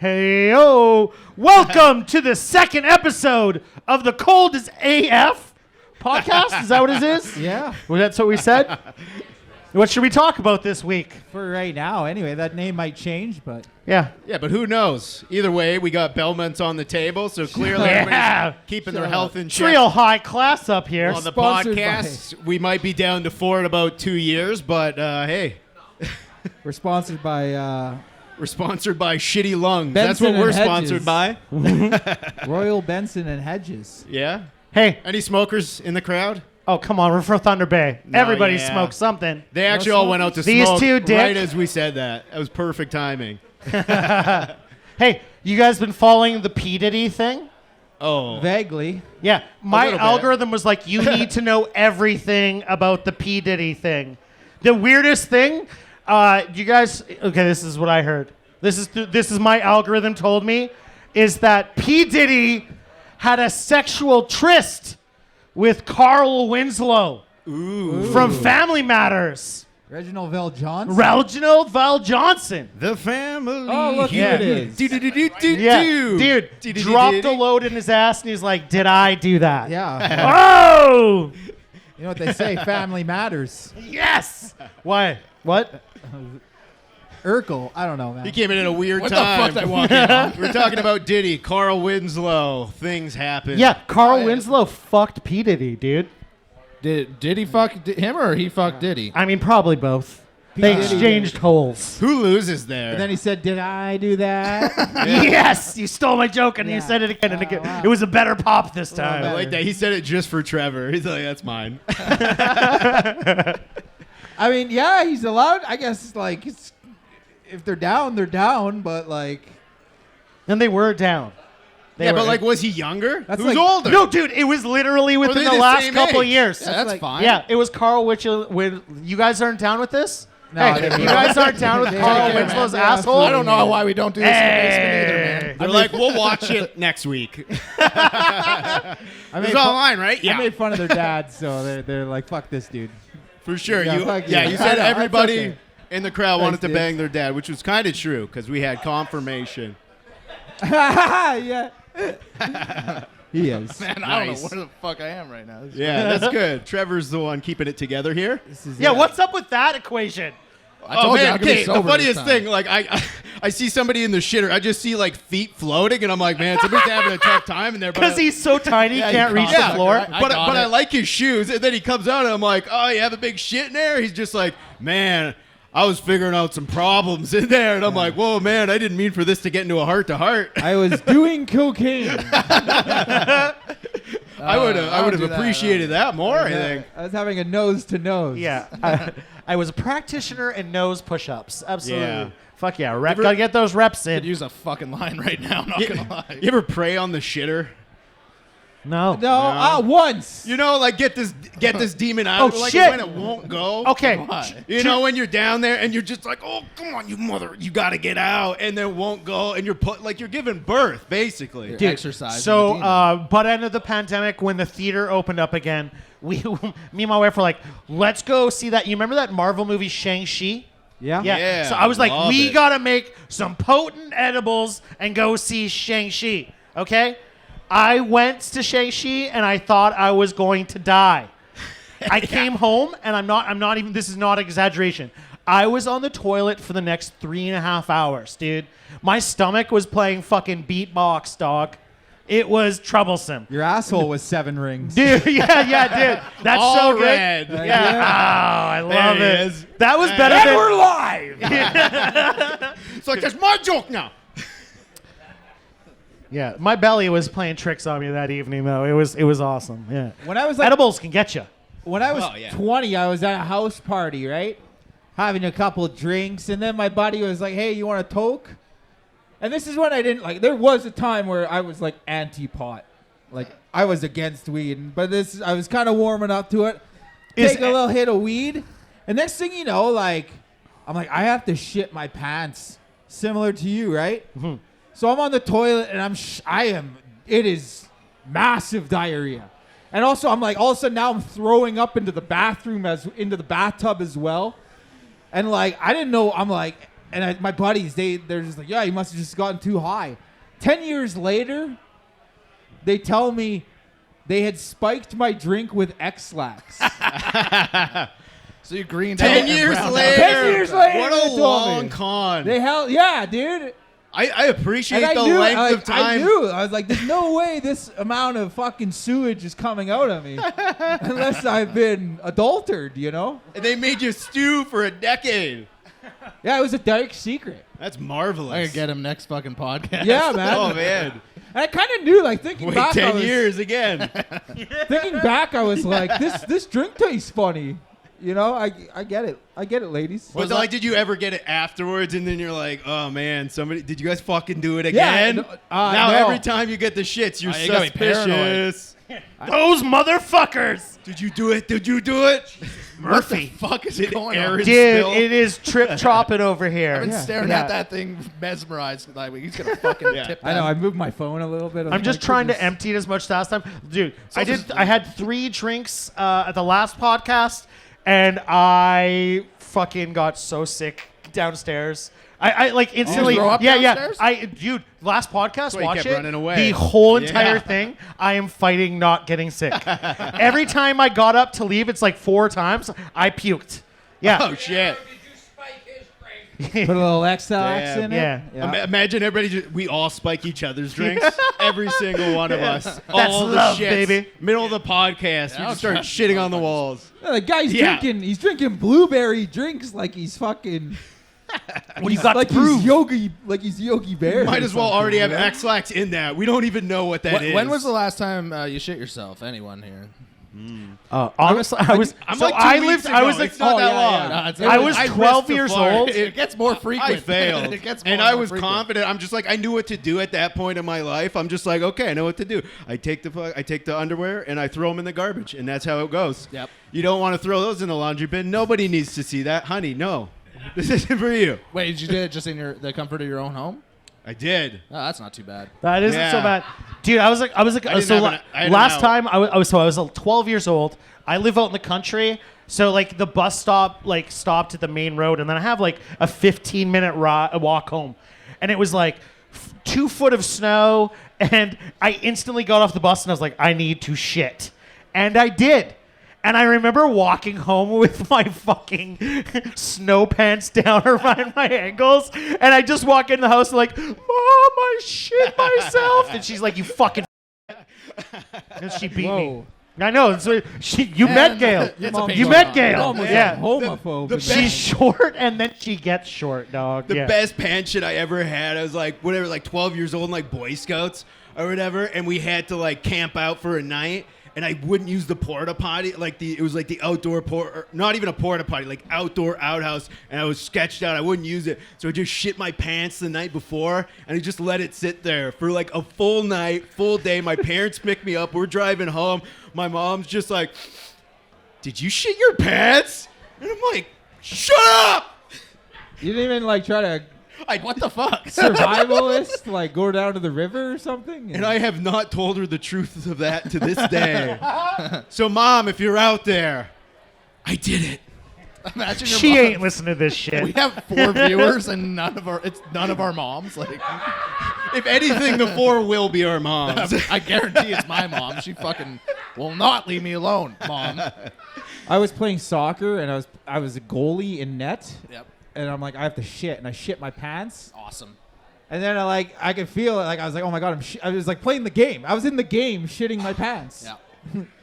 Hey-o! Welcome to the second episode of the Cold as AF podcast. Is that what it is? Yeah. Well, that's what we said? What should we talk about this week? For right now, anyway. That name might change, but... Yeah. Yeah, but who knows? Either way, we got Belmonts on the table, so clearly everybody's keeping their health in It's check. real high class up here. On the Sponsored podcast, we might be down to 4 in about 2 years, but hey. We're sponsored by We're sponsored by Shitty Lungs. Benson That's what we're and sponsored by. Royal Benson and Hedges. Yeah? Hey. Any smokers in the crowd? Oh, come on. We're from Thunder Bay. Everybody yeah. smokes something. They actually all went out to These smoke two, Dick. right as we said that. That was perfect timing. Hey, you guys been following the P. Diddy thing? Oh. Vaguely. Yeah. My little bit. algorithm was like, you need to know everything about the P. Diddy thing. The weirdest thing, you guys, okay, this is what I heard. This is my algorithm told me, is that P. Diddy had a sexual tryst with Carl Winslow from Family Matters. Reginald VelJohnson. Reginald VelJohnson. The family. Oh, look Yeah. who it is. Yeah, dude, dropped a load in his ass, and he's like, "Did I do that?" Yeah. Oh, You know what they say? Family matters. yes. Why? What? Urkel. I don't know, man. He came in at a weird What time. the fuck did I walk in on? We're talking about Diddy, Carl Winslow. Things happen. Yeah, Carl Winslow fucked P. Diddy, dude. Did he fuck him or he fucked Diddy? I mean, probably both. They Diddy exchanged holes. Who loses there? And then he said, "Did I do that?" Yes, you stole my joke, and you Yeah. said it again and Oh, again. wow. It was a better pop this I time. like that. He said it just for Trevor. He's like, that's mine. I mean, yeah, he's allowed. I guess, like, if they're down, they're down. But, like... And they were down. They yeah, were- but like, was he younger? That's Who's like- older? No, dude, it was literally within they the the last same couple age? years. Yeah, that's like- fine. Yeah, it was Carl Winslow. You guys aren't down with this? No, Hey, they- you guys aren't down with They- Carl they- Winslow's they- asshole? I don't know why we don't do this in the basement either, man. They're like, we'll watch it next week. I It's made, online, right? I Yeah, made fun of their dad, so they're like, "Fuck this dude." for sure. Yeah, you, fuck yeah, you. you I said know, that's everybody okay. in the crowd wanted to dude. bang their dad, which was kind of true because we had confirmation. Yeah. He is. Man, I don't Nice. know where the fuck I am right now. Yeah, that's good. Trevor's the one keeping it together here. This is Yeah, it. what's up with that equation? I told you I'm gonna be okay. The sober funniest this time. thing, like I see somebody in the shitter, I just see like feet floating, and I'm like, man, somebody's having a tough time in there. Because he's so tiny, he can't reach the yeah, floor. right. but got I it. like his shoes, and then he comes out, and I'm like, oh, you have a big shit in there. He's just like, man, I was figuring out some problems in there, and I'm like, whoa, man, I didn't mean for this to get into a heart to heart. I was doing cocaine. I would I have don't do that, appreciated that more. I think. I was having a nose to nose. Yeah. I was a practitioner in nose push-ups. Absolutely. Yeah. Fuck yeah. Gotta get those reps I could in. use a fucking line right now. Not gonna lie. You ever pray on the shitter? No. No, once. You know, like get this demon out. Oh, like shit. when it won't go. Okay. Why? You know, when you're down there and you're just like, oh, come on, you mother, you got to get out, and then it won't go, and you're giving birth, basically. Dude, exercise. So, butt end of the pandemic, when the theater opened up again, me and my wife were like, let's go see that. You remember that Marvel movie Shang-Chi? Yeah. Yeah. So I was like, love we it. gotta make some potent edibles and go see Shang-Chi. Okay? I went to Shang-Chi and I thought I was going to die. I came home and I'm not even, this is not exaggeration. I was on the toilet for the next 3.5 hours, dude. My stomach was playing fucking beatbox, dog. It was troublesome. Your asshole was 7 rings. Dude, yeah, dude. That's All so good. red. Yeah. Oh, I love he it. is. That was better And than we're live. It's like, that's my joke now. Yeah, my belly was playing tricks on me that evening, though. It was awesome. Yeah. When I was like, Edibles can get you. when I was Oh, yeah. 20, I was at a house party, right? Having a couple drinks, and then my buddy was like, "Hey, you want a toke?" And this is when I didn't like. There was a time where I was like anti-pot, like I was against weed, but I was kind of warming up to it. Is Take a little hit of weed, and next thing you know, like I'm like, I have to shit my pants, similar to you, right? Mm-hmm. So I'm on the toilet, and it is massive diarrhea. And also, I'm like, all of a sudden now I'm throwing up into the bathtub as well. And like, I didn't know, I'm like, And my buddies, they're just like, yeah, you must have just gotten too high. 10 years later, they tell me they had spiked my drink with X-Lax. So you greened 10 out years and browned later. out. 10 years later, What they a told long me. con. Yeah, dude. I appreciate And the I knew, length of time. I knew. I was like, there's no way this amount of fucking sewage is coming out of me unless I've been adulterated, you know? And they made you stew for a decade. Yeah, it was a dark secret. That's marvelous. I could get him next fucking podcast. Yeah, man. Oh, man. And I kind of knew, like, thinking Wait back, 10 years again. Thinking back, I was like, this drink tastes funny. You know, I get it. I get it, ladies. But like, did you ever get it afterwards? And then you're like, oh man, did you guys fucking do it again? no, now no. every time you get the shits, you're You gotta be paranoid. suspicious. Those motherfuckers. Did you do it? Did you do it? Murphy. Fuck is Did going Aaron on? Dude, spill? it is trip tropping over here. I've been Yeah. staring Yeah. at that thing mesmerized. Like he's gonna fucking Yeah. tip. I know. that. I moved my phone a little bit. I'm just trying to empty it as much last time. Dude, I had 3 drinks at the last podcast, and I fucking got so sick downstairs. I like instantly. throw up yeah, downstairs? dude, last podcast, why you watch kept it. running away. The whole Yeah. entire thing, I am fighting not getting sick. Every time I got up to leave, it's like 4 times, I puked. Yeah. Oh shit! Put a little X-Lax Damn. in it. Yeah. Imagine everybody. We all spike each other's drinks. Every single one of us. That's all the love, shits. baby. Middle of the podcast, we I'll just start try. shitting on the walls. Yeah, the guy's Yeah. drinking. He's drinking blueberry drinks like he's fucking. What do you got like to prove? he's Yogi. Like he's Yogi Bear. Might or as well something, already have you know? X-Lax in that. We don't even know what that is. When was the last time you shit yourself? Anyone here? Honestly, I was. I'm so like 2 I weeks lived. ago. I was like. It's not that yeah, long. yeah. No, it's- I was I 12 risked the years fart. old. It gets more frequent. I failed. It gets more and I more was frequent. confident. I'm just like, I knew what to do at that point in my life. I'm just like, okay, I know what to do. I take the underwear and I throw them in the garbage, and that's how it goes. Yep. You don't want to throw those in the laundry bin. Nobody needs to see that, honey. No, this isn't for you. Wait, did you do it just in the comfort of your own home? I did. Oh, that's not too bad. That isn't so Yeah. bad, dude. I was like, didn't so have I had an last out. time I was 12 years old. I live out in the country, so like the bus stop like stopped at the main road, and then I have like a 15-minute walk home, and it was like 2 foot of snow, and I instantly got off the bus and I was like, I need to shit, and I did. And I remember walking home with my fucking snow pants down around my ankles. And I just walk in the house and like, Mom, I shit myself. And she's like, you fucking and she beat me. Whoa. I know. So you met Gail. It's a You pain met in the Gail. Mom was Yeah. a homophobe. the in best- She's short and then she gets short, dog. The yeah. best pants shit I ever had. I was like, whatever, like 12 years old, in like Boy Scouts or whatever, and we had to like camp out for a night. And I wouldn't use the porta potty, it was like the outdoor not even a porta potty, like outdoor outhouse. And I was sketched out. I wouldn't use it, so I just shit my pants the night before, and I just let it sit there for like a full night, full day. My parents pick me up. We're driving home. My mom's just like, "Did you shit your pants?" And I'm like, "Shut up!" You didn't even like try to What the fuck? survivalist, like go down to the river or something. And I have not told her the truth of that to this day. So, Mom, if you're out there, I did it. Imagine your She mom. ain't listening to this We shit. have 4 viewers and none of our moms. Like, If anything, the 4 will be our moms. I guarantee it's my mom. She fucking will not leave me alone, Mom. I was playing soccer and I was a goalie in net. Yep. And I'm like, I have to shit, and I shit my pants. Awesome. And then I could feel it. Like I was like, oh my god, I was like playing the game. I was in the game, shitting my pants. Yeah.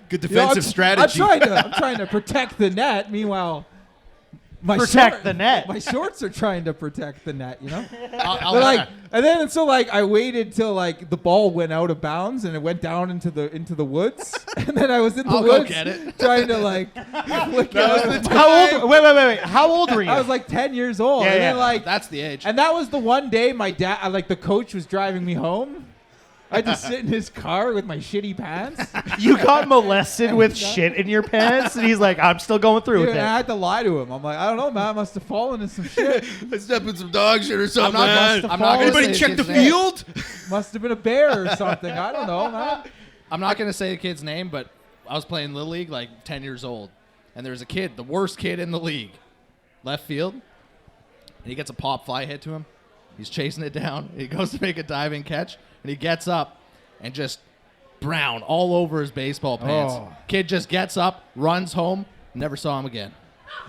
Good You know, defensive strategy. I'm trying to protect the net. Meanwhile, Protect the net. My shorts are trying to protect the net. You know. I'll But like, and then so like I waited till like the ball went out of bounds and it went down into the woods, and then I was in the I'll go woods get it. trying to like flick it out. How old? Wait. How old were you? I was like 10 years old, Yeah, and yeah. then like, that's the age. and that was the one day my dad, like the coach was driving me home. I just sit in his car with my shitty pants. You got molested with shit in your pants, and he's like, I'm still going through Dude, with and I it. had to lie to him. I'm like, I don't know, man. I must have fallen in some shit. I stepped in some dog shit or something. not man. gonna I'm not gonna Anybody say check the his name. field? Must have been a bear or something. I don't know, man. I'm not going to say the kid's name, but I was playing Little League like 10 years old. And there was a kid, the worst kid in the league, left field. and he gets a pop fly hit to him. He's chasing it down. He goes to make a diving catch, and he gets up and just brown all over his baseball pants. Oh. Kid just gets up, runs home, never saw him again.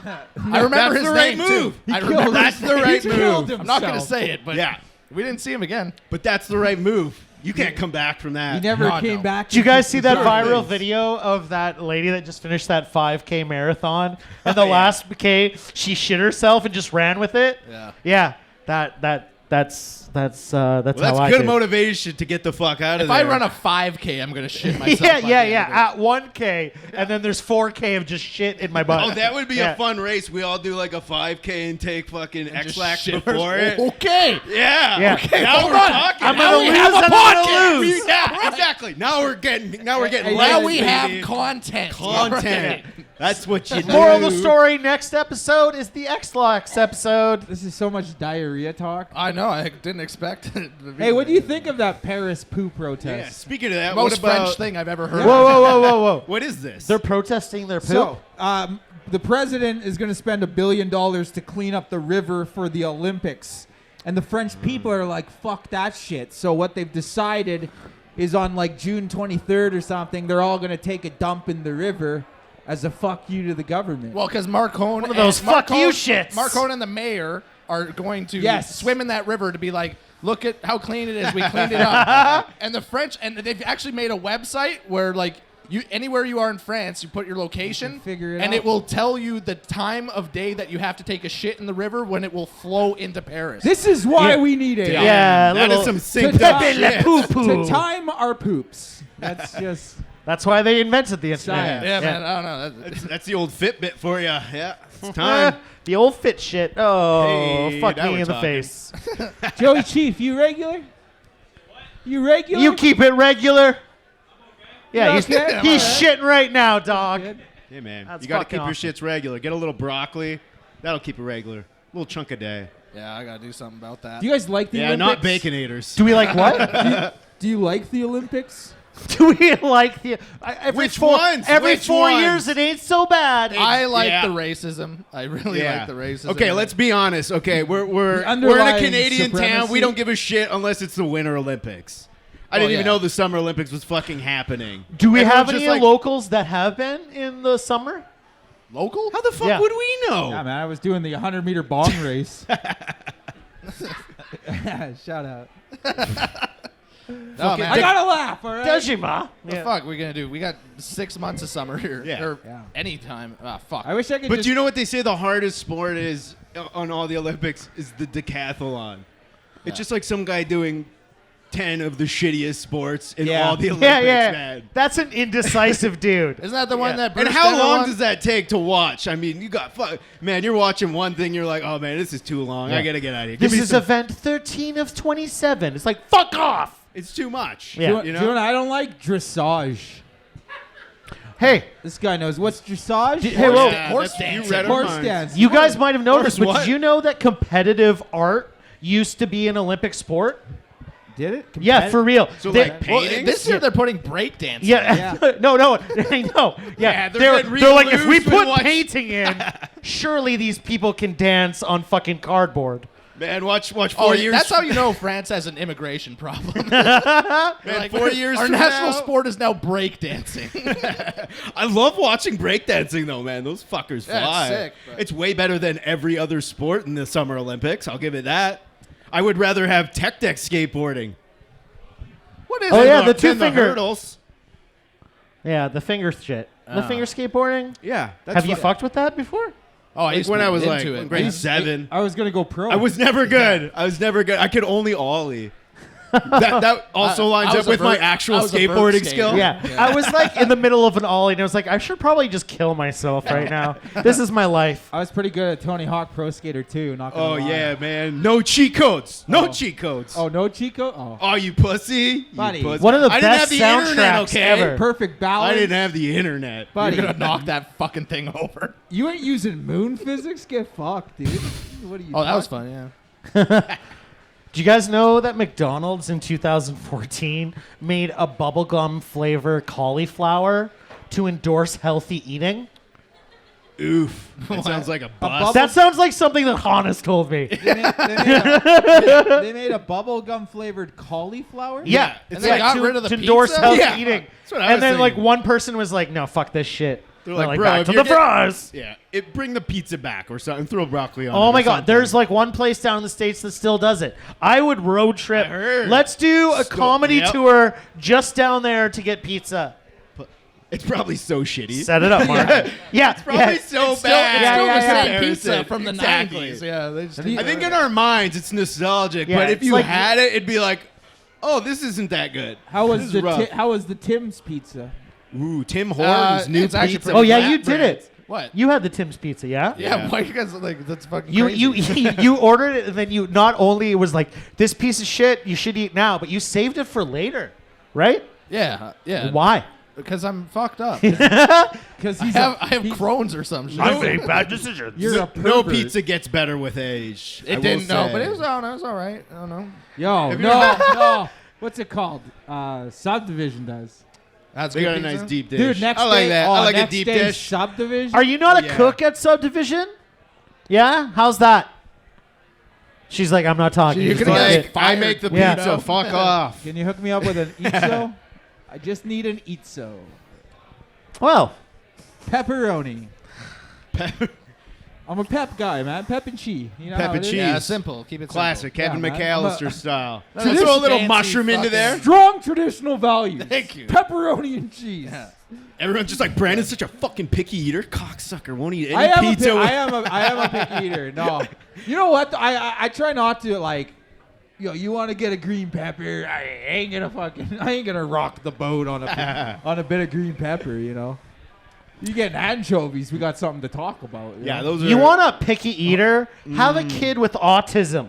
I remember That's his the right name move. too. I killed remember That's the right He killed move. I'm not going to himself. say it, but Yeah. we didn't see him again. But that's the right move. You can't come back from that. He never God, came no. back. Did you guys see that Sure viral things. video of that lady that just finished that 5K marathon? And the yeah. last K, she shit herself and just ran with it. Yeah. Yeah, that's Well, how that's I good did. motivation to get the fuck out of If there. I run a 5K, I'm going to shit myself. Yeah, by the yeah, end yeah. of it. At 1K, and then there's 4K of just shit in my butt. Oh, that would be Yeah. a fun race. We all do like a 5K and take fucking Just X-Lax shit before ourselves. it. Okay. Yeah. Yeah. Okay. Now hold we're on. talking. I'm Now gonna we lose. have I'm gonna lose. Yeah, exactly. Now we're getting Hey, lights, Now we have baby. content. content. That's what you do. Moral of the story: next episode is the X-Lax episode. This is so much diarrhea talk. I know. I didn't expect it. to be Hey, what do like you think of that Paris poo protest? Yeah. Speaking of that, Most what about French thing I've ever heard. Whoa, whoa, whoa, whoa, whoa! What is this? They're protesting their poop. So, the president is going to spend $1 billion to clean up the river for the Olympics. And the French people are like, fuck that shit. So what they've decided is on like June 23rd or something, they're all going to take a dump in the river as a fuck you to the government. Well, because Marcone, One of those fuck you shits. Marcone and the mayor are going to Yes. swim in that river to be like, look at how clean it is. We cleaned it up. And the French, and they've actually made a website where like you anywhere you are in France, you put your location, You can figure it and out. it will tell you the time of day that you have to take a shit in the river when it will flow into Paris. This is why Yeah. we need it. Yeah, that little- is some synced To- up to- shit. Poo-poo. To time our poops. That's just... That's why they invented the internet. Science. yeah, man. I don't know. That's the old Fitbit for you. Yeah, it's time. The old fit shit. Oh, Hey, fuck now me we're in the talking. face. Joey Chief, you regular? You regular? You keep it regular. Yeah, You he's, okay? he's Alright. shitting right now, dog. Good. Hey man, That's you gotta fucking keep your awesome. shits regular. Get a little broccoli. That'll keep it regular. A little chunk a day. Yeah, I gotta do something about that. Do you guys like the Yeah, Olympics? not baconators. Do we like what? Do you like the Olympics? Do we like the every Which four, ones? Every Which 4 ones? years, it ain't so bad. I like Yeah. the racism. I really like the racism. Okay, let's be honest. Okay, we're in a underlying Canadian town. supremacy. We don't give a shit unless it's the Winter Olympics. I didn't even yeah. know the Summer Olympics was fucking happening. Do we Everyone's have just any like, locals that have been in the summer? Local? How the fuck Yeah. would we know? Yeah, man, I was doing the 100-meter bong race. Shout out. Oh, man. I gotta laugh, all right? Dejima. What the fuck we gonna do? We got 6 months of summer here. Yeah. Or Yeah. anytime. Ah, fuck. I wish I could But just... do you know what they say the hardest sport is on all the Olympics is the decathlon. It's just like some guy doing 10 of the shittiest sports in Yeah. all the Olympics, Yeah, yeah. man. That's an indecisive dude. Isn't that the one that Bruce And how Jenner long won? does that take to watch? I mean, you got man. You're watching one thing, you're like, oh man, this is too long. I gotta get out of here. Give This me is some- event 13 of 27. It's like, fuck off. It's too much. Yeah. Do you you know know. what I don't like? Dressage. Hey, This guy knows. What's dressage? hey, whoa. Yeah, Horse that's- you dancing. read our Horse minds. dance. You guys might have noticed, Horse but what? did you know that competitive art used to be an Olympic sport? Did it? Yeah, for real. So They- like Well, paintings? this year they're putting breakdancing. Yeah, no, I know. Yeah, they're they're, getting real they're like, if we loose with put what- painting in, surely these people can dance on fucking cardboard. Man, watch 4 Oh, years. that's how you know France has an immigration problem. man, 4 years Our from national now- sport is now breakdancing. I love watching breakdancing though, man. Those fuckers Yeah, it's fly. sick, but- It's way better than every other sport in the Summer Olympics. I'll give it that. I would rather have tech deck skateboarding. What is Oh, it? yeah, the than two-finger. hurdles. Yeah, the finger shit. The finger skateboarding. Yeah, that's Have you fu- fucked with that before? Oh, I Like used to when be I was into like it. in grade 7. I was gonna go pro. I was never good. I could only ollie. That also lines I up was a with my vert- actual I was a vert skateboarding skater. skill. Yeah. I was like in the middle of an ollie, and I was like, I should probably just kill myself right now. This is my life. I was pretty good at Tony Hawk Pro Skater 2. Not gonna Oh lie. yeah, man. No cheat codes. No Oh. cheat codes. Oh no, Chico. Oh, Oh, you pussy. Buddy. You pussy. One of the I didn't best have the internet, soundtracks okay? ever. perfect balance. I didn't have the internet. Buddy, You're gonna knock that fucking thing over. you ain't using moon physics. Get fucked, dude. What are you? Oh, that was talking- fun. Yeah. Do you guys know that McDonald's in 2014 made a bubblegum flavor cauliflower to endorse healthy eating? Oof. That sounds like a bust. bubble- That sounds like something that Hannes told me. They made a bubblegum flavored cauliflower. Yeah, And they got rid of the to endorse pizza? healthy Yeah, eating. that's what I And was then like thinking. one person was like, "No, fuck this shit." They're They're like, bro, back if to you're the fries. Yeah, bring the pizza back or something. Throw broccoli on it Oh or my god, something. there's like one place down in the States that still does it. I would road trip. I heard. Let's do a comedy yep. tour just down there to get pizza. It's probably so shitty. Set it up, Mark. Yeah, It's probably yeah. so It's bad. still yeah, the yeah. same pizza Comparison. from the Exactly. 90s. Yeah, they just Have you- I think in our minds it's nostalgic, Yeah, but if it's you like- had it, it'd be like, oh, this isn't that good. How This was is the rough. how was the Tim's pizza? Ooh, Tim Hortons new it's actually pizza. pretty Oh yeah, flat you did bread. it. What? You had the Tim's pizza, yeah? Yeah, why you guys like that's fucking You crazy. you ordered it and then you not only it was like this piece of shit you should eat now, but you saved it for later, right? Yeah. Why? Because I'm fucked up. Because I have Crohn's or some shit. made bad decisions. You're a No pervert. pizza gets better with age. I It will didn't know, say. but it was all right. I don't know. Yo, Have you no. What's it called? Subdivision does. They That's good got a pizza. nice deep dish. Dude, next I like day, that. Oh, I like a next deep day, dish. Subdivision. Are you not a Yeah. cook at Subdivision? Yeah? How's that? She's like, I'm not talking. You're Just gonna let get it- I make the Yeah. pizza. Fuck off. Can you hook me up with an Itzo? I just need an Itzo. Well, Pepperoni. I'm a pep guy, man. Pep and cheese. You know Pep how and it is? cheese. Yeah, simple. Keep it Classic Yeah, Kevin man. McAllister style. No, Throw this a little fancy mushroom into fucking- there. Strong traditional values. Thank you. Pepperoni and cheese. Yeah. Everyone's just like, Brandon's such a fucking picky eater. Cocksucker won't eat any I am, pizza. I am a picky eater. No, you know what? I try not to like. Yo, you want to get a green pepper? I ain't gonna rock the boat on a on a bit of green pepper. You know, you get anchovies. We got something to talk about. yeah, know? those are. you want a picky eater? Have a kid with autism.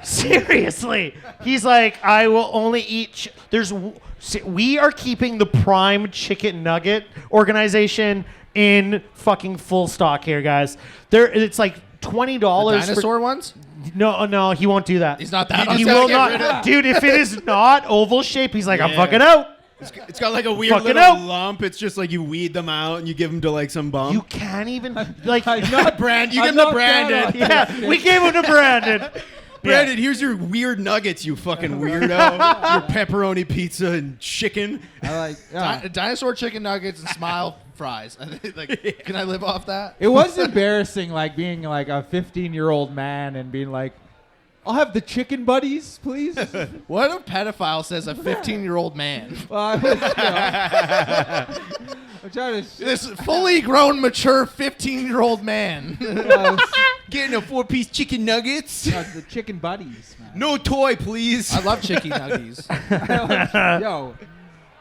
Seriously. He's like, I will only eat. We are keeping the Prime Chicken Nugget organization in fucking full stock here, guys. It's like $20 Dinosaur ones? No, he won't do that. He's not that. He He's will gotta get rid not, dude. If it is not oval shape, he's like, I'm Yeah. fucking out. It's got like a weird Fucking little out. lump. It's just like you weed them out and you give them to like some bum. You can't even like. I'm not Brand, you I'm give them to not that Brandon. Yeah, we gave him to Brandon. Brandon, here's your weird nuggets, you fucking weirdo. Your pepperoni pizza and chicken. I like. Yeah. Dinosaur chicken nuggets and smile fries. Like, can I live off that? It was embarrassing, like being like a 15-year-old man and being like, "I'll have the chicken buddies, please." What if a pedophile says a 15-year-old man? Well, I was, I'm trying to. This fully grown, mature 15-year-old man. Getting a 4-piece chicken nuggets. The chicken buddies, man. No toy, please. I love chicken nuggies. Yo,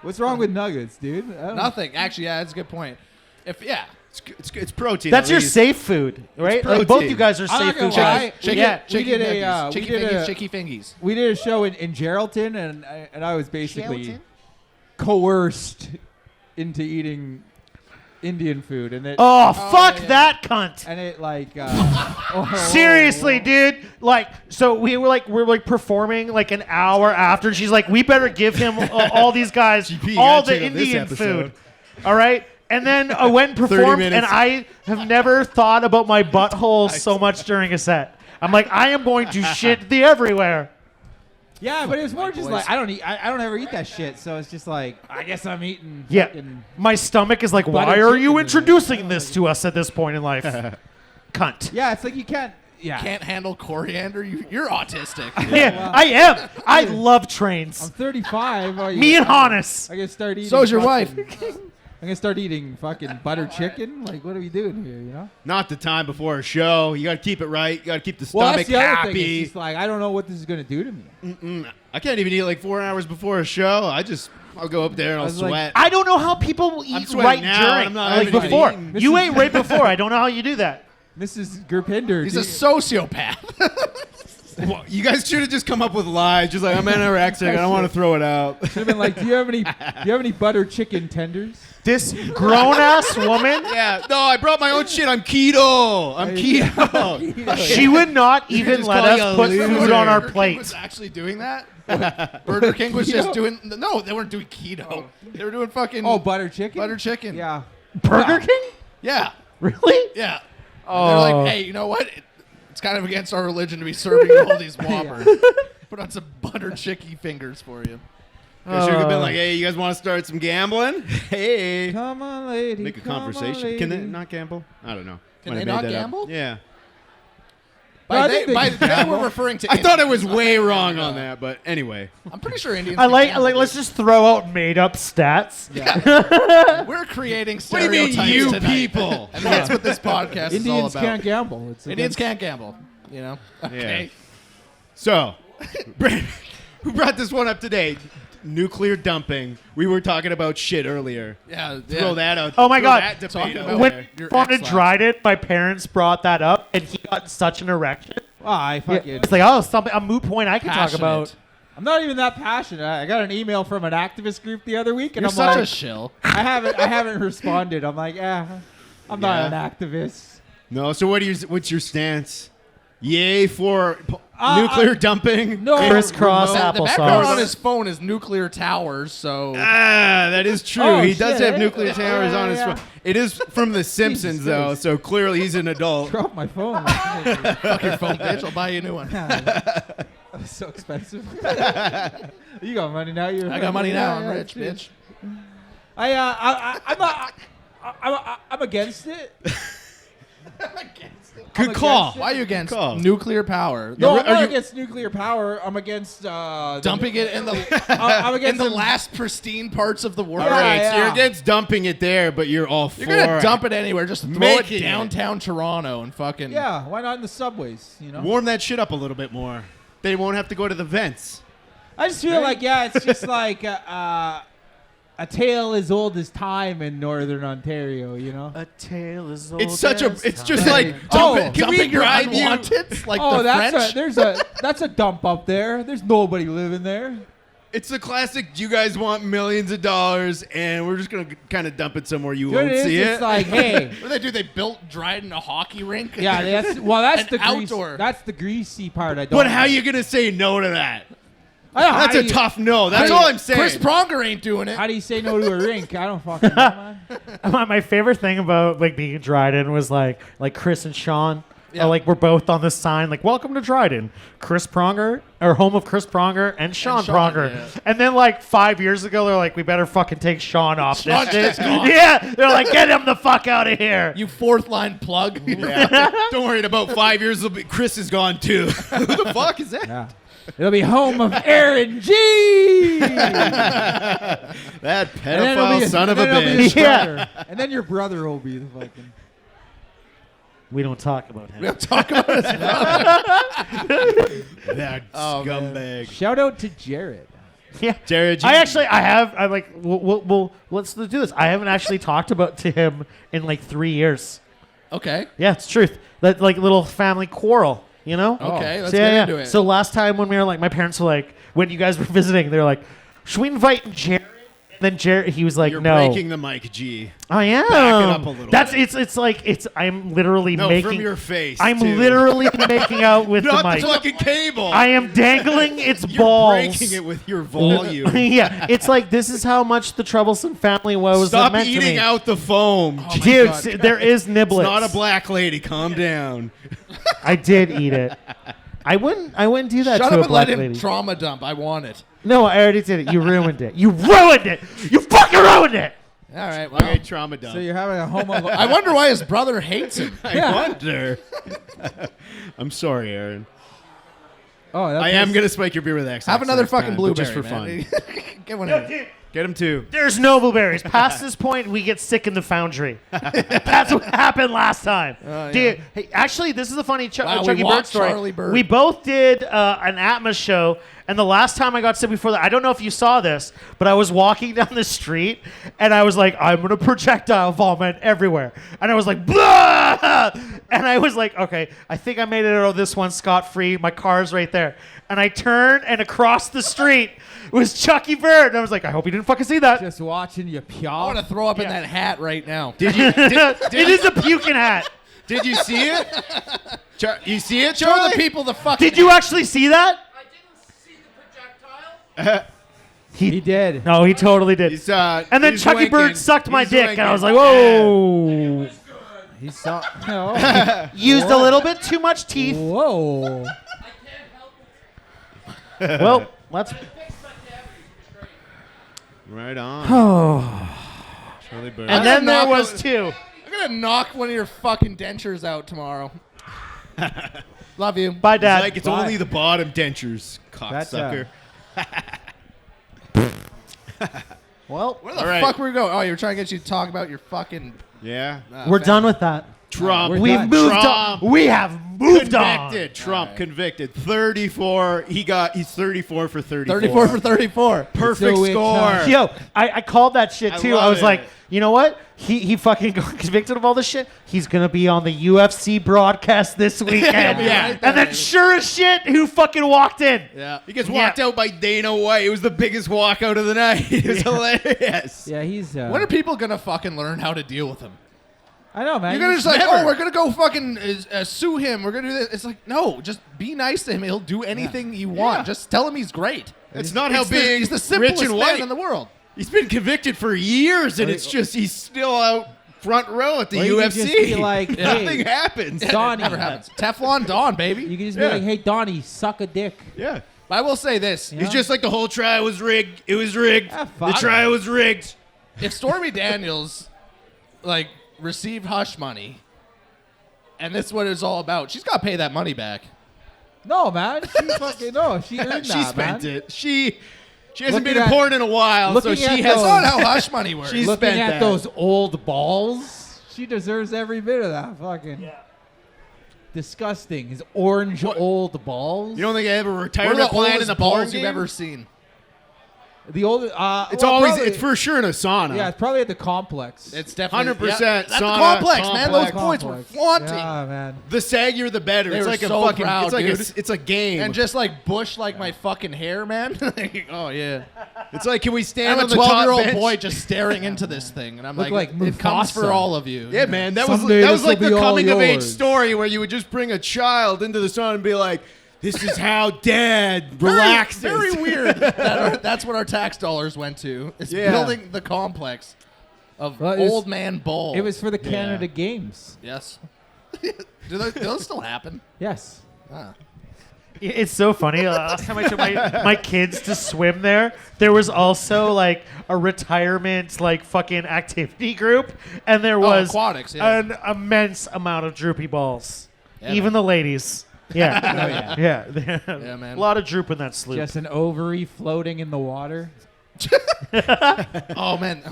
what's wrong with nuggets, dude? I don't- Nothing. Actually, yeah, that's a good point. It's protein. That's at your least. safe food, right? Like both protein. you guys are I'm safe not gonna food lie. guys. Chicken, Yeah. chicken we did a, nuggies. we Chicken did fingies, a- chicky fingies. We did a show in Geraldton, and I was basically coerced into eating Indian food, and it Oh, fuck yeah. that cunt. and it like oh. Seriously, dude. Like, so we're like performing like an hour after. And she's like, we better give him all these guys GP, all gotta the check out this Indian episode. food. All right. And then I went and performed, and minutes. I have never thought about my butthole so much during a set. I'm like, I am going to shit the everywhere. Yeah, but it was more just boys. like I don't ever eat that shit, so it's just like I guess I'm eating. Yeah. fucking- My stomach is like, why Butter are chicken you in it. introducing this to us at this point in life? Cunt. Yeah, it's like you can't. Yeah, Can't handle coriander? You're autistic. Yeah, I am. I love I'm trains. 35. Me and Hannes. I can start eating. So's your wife. I'm gonna start eating fucking butter chicken. Like, what are we doing here? You know? Not the time before a show. You got to keep it right. You got to keep the Well, stomach that's the other thing. happy. It's just like I don't know what this is gonna do to me. I can't even eat like 4 hours before a show. I'll go up there and I'll was like, sweat. I don't know how people will I'm eat sweating right now, during. I'm not Like even before. eating. You Mrs. ate right before. I don't know how you do that. Mrs. Gurpinder. He's a sociopath. Well, you guys should have just come up with lies. Just like, I'm anorexic. I don't want to throw it out. Should have been like, do you have any butter chicken tenders? This grown ass woman, Yeah. No, I brought my own shit. I'm keto. I'm keto. she would not even just let call you us a put loser. food on our Burger King plate. was actually doing that? Burger King was just doing... No, they weren't doing keto. They were doing fucking... Oh, butter chicken. butter chicken. Yeah. Burger King? Yeah. Really? Yeah. Oh. They're like, hey, you know what? It's kind of against our religion to be serving you all these Whoppers. Put on some butter chicky fingers for you. I should have been like, hey, you guys want to start some gambling? Hey. Come on, lady. Make a come on, conversation. Can they lady. not gamble? I don't know. Can Might they have not made that up. gamble? Yeah. I think they By can they gamble. were referring to I thought it Indians. was way wrong on that, but anyway. I'm pretty sure Indians. I can like gamble, let's dude. just throw out made up stats. We're creating What do you mean, stereotypes you tonight. people? And that's what this podcast is all Indians about. can't gamble. It's Indians against- can't gamble. You know. Okay. So, Brandon, who brought this one up today? Nuclear dumping. We were talking about shit earlier. Yeah. Throw that out. Oh my throw God. That debate Talking out about When there. Your Fawn ex-lax. tried it, my parents brought that up, and he got such an erection. Oh, I fucking. It's like, oh, something a moot point I can talk Passionate. about. I'm not even that passionate. I got an email from an activist group the other week, and You're I'm such like, a shill. I haven't responded. I'm like, I'm not an activist. No. So what's your stance? Yay for nuclear dumping? No. Crisscross Remote- The background on applesauce. his phone is nuclear towers, so That is true. Oh, he does shit, have eh? nuclear towers on his Yeah. phone. It is from The Simpsons, though, Christ. so clearly he's an adult. Drop my phone. fuck your phone, bitch. I'll buy you a new one. That's so expensive. You got money now. I got money now. I'm Yeah, rich, yeah, bitch. I'm against it. Good I'm call. against it. Why are you against Call. nuclear power? No, Are I'm not you- against nuclear power. I'm against Dumping it in the I'm in against the them- last pristine parts of the world. All right, so yeah. you're against dumping it there, but you're all for You're gonna dump it anywhere. Just throw Making it it. downtown Toronto and fucking. Yeah, why not in the subways? You know. Warm that shit up a little bit more. They won't have to go to the vents. I just feel like it's just like a tale as old as time in Northern Ontario. You know. A tale is old It's such a. as It's time. just like Oh, dump it. Can we Dumping your bribe you? unwanted, like Oh, the French. that's a dump up there. There's nobody living there. It's the classic. You guys want millions of dollars, and we're just gonna kind of dump it somewhere you You know won't what it is? see it. It's like, hey, What do they do? They built Dryden a hockey rink. yeah, that's An the outdoor. That's the greasy part. I don't. but how like. you gonna say no to that? I don't know, That's how a do you- tough no. That's how all do I'm saying. Chris Pronger ain't doing it. How do you say no to a rink? I don't fucking know, man. My favorite thing about like being in Dryden was like Chris and Sean. Yeah. Like we're both on the sign like welcome to Dryden, Chris Pronger or home of Chris Pronger and Sean Sean, Pronger. yeah. And then like 5 years ago they're like we better fucking take Sean off Sean's this just shit. gone. Yeah, they're like get him the fuck out of here. You fourth line plug. Don't worry. In about 5 years, Chris is gone too. Who the fuck is that? Yeah. It'll be home of Aaron G. That And then it'll pedophile be- son of and a then it'll be his bitch. Yeah. brother. And then your brother will be the fucking. We don't talk about him. We don't talk about it. That scumbag. Shout out to Jared. Yeah, Jared, I like. We'll let's do this. I haven't actually talked about to him in like 3 years. Okay. Yeah, it's truth. That like little family quarrel, you know? Okay. Let's So, get yeah, into yeah. it. So last time when we were like, my parents were like, when you guys were visiting, they were like, should we invite Jared? And then Jared, he was like, You're no. breaking the mic, G. I am. Back it up a little That's bit. it's like it's. I'm literally No, making. from your face. I'm too. literally making out with not the mic. the fucking cable. I am dangling its You're balls. breaking it with your volume. Yeah, it's like this is how much the troublesome family woes Stop meant to eating me. out the foam. Oh my Dude, God. there is niblets. It's not a black lady. Calm down. I did eat it. I wouldn't do that Shut to up a and black let him lady. trauma dump. I want it. No, I already did it. You ruined it. You ruined it. You fucking ruined it. All right. Well, Okay, trauma dump. So you're having a homo. I wonder why his brother hates him. I wonder. I'm sorry, Aaron. Oh, I am gonna spike your beer with X. Have another next fucking time, blueberry, but just for man. fun. Get one in. there. Get him too. There's no blueberries. Past this point, we get sick in the foundry. That's what happened last time. Dude, hey, actually, this is a funny Wow, we Chucky Bird walked story. Charlie Bird. We both did an Atmos show, and the last time I got sick before that, I don't know if you saw this, but I was walking down the street, and I was like, I'm going to projectile vomit everywhere. And I was like, blah! And I was like, okay, I think I made it out of this one scot-free. My car's right there. And I turned, and across the street was Chucky Bird. And I was like, I hope you didn't fucking see that. Just watching you I pyaw. want to throw up in Yeah. that hat right now. Did you? It is a puking hat. Did you see it? You see it, Show Charlie? the people the fucking. Did you actually see that? I didn't see the projectile. He did. No, he totally did. He's, And then he's Chucky wanking. Bird sucked my He's dick, and I was like, wanking. whoa. He's so. Oh. Used a little bit too much teeth. Whoa. Well, let's. Right on. Charlie Bird. And then there knock was out- two. I'm gonna knock one of your fucking dentures out tomorrow. Love you. Bye, Dad. Like it's only the bottom dentures, cocksucker. Well, Where the All right. fuck were we going? Oh, you were trying to get you to talk about your fucking. Yeah. we're done with that. Trump. we're We've done. moved Trump. on. We have moved on. Convicted. Trump convicted. 34. He's 34 for 34. 34 for 34. Perfect So it's, score. Yo, I called that shit I too. love I was it. like, you know what? He fucking got convicted of all this shit. He's gonna be on the UFC broadcast this weekend. Yeah. And then sure as shit, who fucking walked in? Yeah. He gets walked out by Dana White. It was the biggest walkout of the night. It was hilarious. Yeah, he's. When are people gonna fucking learn how to deal with him? I know, man. You're gonna He's- just like, never. oh, we're gonna go fucking sue him. We're gonna do this. It's like, no, just be nice to him. He'll do anything you want. Yeah. Just tell him he's great. That's not how He's big he's the simplest rich and man white. in the world. He's been convicted for years, and it's just he's still out front row at the Or you could UFC. just be like, Nothing hey, happens. Donnie. Never happens. Teflon Don, baby. You can just Yeah. be like, hey, Donnie, suck a dick. Yeah. But I will say this: Yeah. He's just like the whole trial was rigged. It was rigged. Ah, The fuck. trial was rigged. if Stormy Daniels like received hush money, and that's what it's all about, she's got to pay that money back. No, man. She fucking no. She earned She that, spent man. it. She hasn't Looking been in at- porn in a while, so looking she at has. That's those- not how hush money works. She's- Looking spent at that. those old balls, she deserves every bit of that. Fucking disgusting. His orange old balls. You don't think I have a What are retirement the plan in oldest the porn balls you've game? ever seen? The old. It's well, always. probably- It's for sure in a sauna. Yeah, it's probably at the complex. It's definitely 100% At the sauna, complex, man. Those complex. points were flaunting. Yeah, man. The saggier, the better. They It's were like so a fucking. proud, it's like dude. it's a game. And just like bush like my fucking hair, man. Oh yeah. it's like, can we stand I'm a on the top 12-year-old bench? boy just staring into this thing, and I'm Look like, like it comes Mufasa. for all of you. Yeah, man, that was Someday that was this like will the be all coming of age yours. story where you would just bring a child into the sun and be like, "This is how Dad relaxes." Very weird. That's what our tax dollars went to. Is Yeah. building the complex of Well, it was- old man bull. It was for the Canada Games. yes. do those still happen? Yes. Ah. It's so funny. Last time I took my kids to swim there was also like a retirement like fucking activity group, and there was aquatics, yeah. an immense amount of droopy balls. Yeah, Even man. the ladies. Yeah. Oh, yeah. Yeah. Yeah, man. A lot of droop in that sloop. Just an ovary floating in the water. Oh man.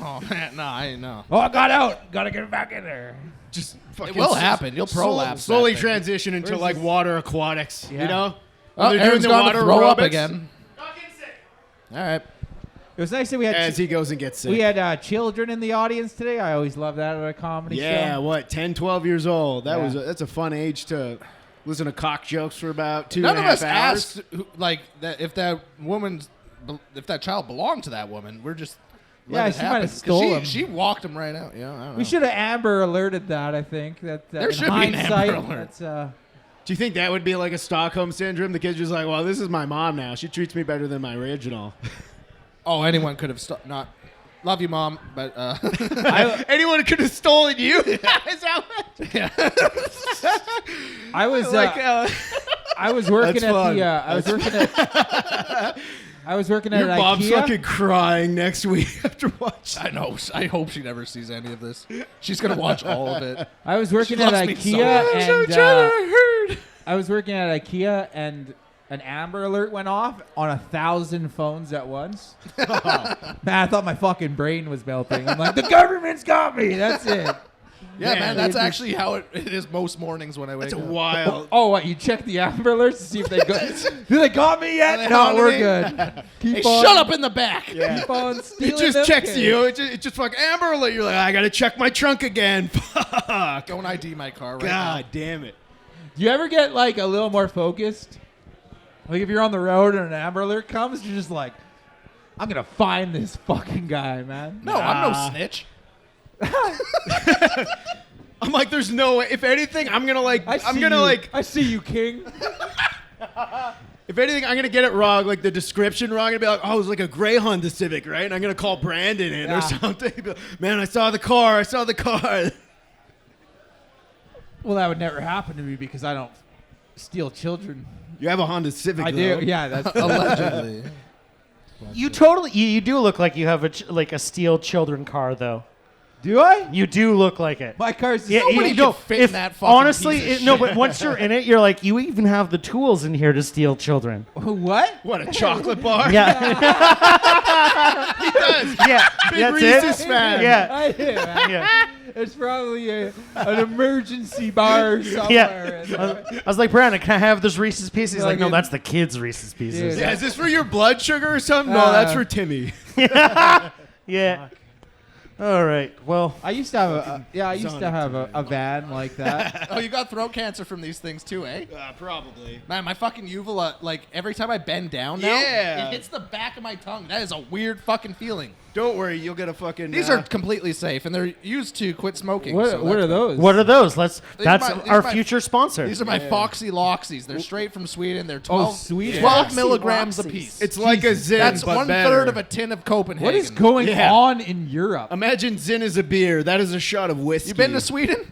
No, I know. Oh, I got out. Got to get back in there. Just fucking It will happen. You'll prolapse. Slowly that thing. transition into Where's like this- water aquatics. Yeah. You know, Oh, When they're Aaron's doing the gone to water throw up aerobics, again. All right. It was nice that we had as he goes and gets sick. we had children in the audience today. I always love that at a comedy Yeah, show. what, 10, 12 years old? That Yeah. was that's a fun age to listen to cock jokes for about 2.5 None of us hours. asked like that if that child belonged to that woman. We're just Yeah, let it she might happen. have 'Cause stole him. She walked him right out. Yeah, I don't know. We should have Amber alerted that. I think that There in should be an Amber hindsight, alert. that's Do you think that would be like a Stockholm syndrome? The kid's just like, well, this is my mom now. She treats me better than my original. Oh, anyone could have not. Love you, mom, but Anyone could have stolen you. Is that what? I was Like, I was working That's at fun. the I was working at your mom's IKEA. fucking crying next week after watching. I know. I hope she never sees any of this. She's gonna watch all of it. I was working She at loves me so IKEA much. and I was working at IKEA and an Amber Alert went off on 1,000 phones at once. Man, I thought my fucking brain was melting. I'm like, the government's got me. That's it. Yeah, man, that's it just- actually how it is most mornings when I wake That's up. wild. Oh, what? You check the Amber Alerts to see if they go. Do they got me yet? Are they No, on we're me? good. Keep Hey, on, shut up in the back. Yeah. Keep on It stealing just them checks kids. you. It just like Amber Alert. You're like, I gotta check my trunk again. Fuck. Don't ID my car right God damn it. Do you ever get like a little more focused? Like if you're on the road and an Amber Alert comes, you're just like, I'm gonna find this fucking guy, man. now. No, I'm no snitch. I'm like, there's no way. If anything, I'm gonna like. I I'm see gonna you. like. I see you, King. If anything, I'm gonna get it wrong, like the description wrong, and be like, "Oh, it was like a gray Honda Civic, right?" And I'm gonna call Brandon in Yeah. or something. Be like, man, I saw the car. I saw the car. Well, that would never happen to me because I don't steal children. You have a Honda Civic. I though. do. Yeah, that's Allegedly. You totally, you do look like you have like a steel children car, though. Do I? You do look like it. My car's the Yeah, Nobody you can know, fit in that fucking honestly, piece of no. But once you're in it, you're like, you even have the tools in here to steal children. What? What, a chocolate bar? Yeah, He does. yeah. Big That's Reese's it. fan. Yeah, I do. Man. yeah. It's probably an emergency bar somewhere. I was like, Brandon, can I have this Reese's Pieces? He's like, no, Like that's the kids' Reese's Pieces. Dude. Yeah, is this for your blood sugar or something? No, that's for Timmy. Yeah. All right. Well, I used to have a van like that. Oh, you got throat cancer from these things too, eh? Probably. Man, my fucking uvula, like every time I bend down now, Yeah. it hits the back of my tongue. That is a weird fucking feeling. Don't worry, you'll get a fucking. These are completely safe, and they're used to quit smoking. What, so what that's are those? what are those? That's These are our my- future sponsor. These are my Foxy Loxies. They're straight from Sweden. They're 12, Sweden. 12 Foxy milligrams a Loxies. piece. It's like a Zin, That's but 1/3 better. of a tin of Copenhagen. What is going Yeah. on in Europe? Imagine Zin is a beer. That is a shot of whiskey. You been to Sweden?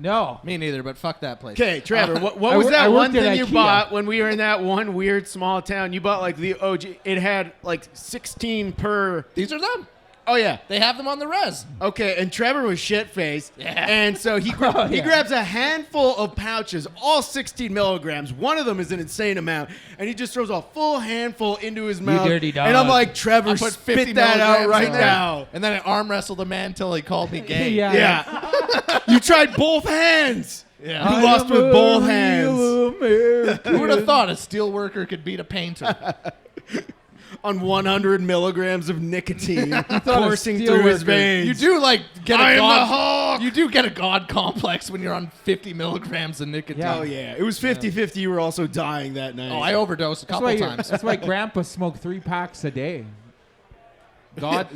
No. Me neither, but fuck that place. Okay, Trevor, what I was wor- I that one worked at thing you IKEA. bought when we were in that one weird small town? You bought like the OG. It had like 16 per. These are them. Oh, yeah. They have them on the res. Okay, and Trevor was shit-faced. Yeah. And so he yeah. grabs a handful of pouches, all 16 milligrams. One of them is an insane amount. And he just throws a full handful into his mouth. dirty dog. And I'm like, Trevor, I put 50 spit that out milligrams right in there, now. And then I arm wrestled a man till he called me gay. Yeah. Yeah. You tried both hands. Yeah. You lost with both hands. Who would have thought a steel worker could beat a painter? On 100 milligrams of nicotine a coursing steel through his worker. veins. You do like get I a am the god. Hulk. You do get a god complex when you're on 50 milligrams of nicotine. Yeah. Oh, yeah. It was 50-50. You were also dying that night. Oh, I overdosed a couple times. That's why Grandpa smoked 3 packs a day. God.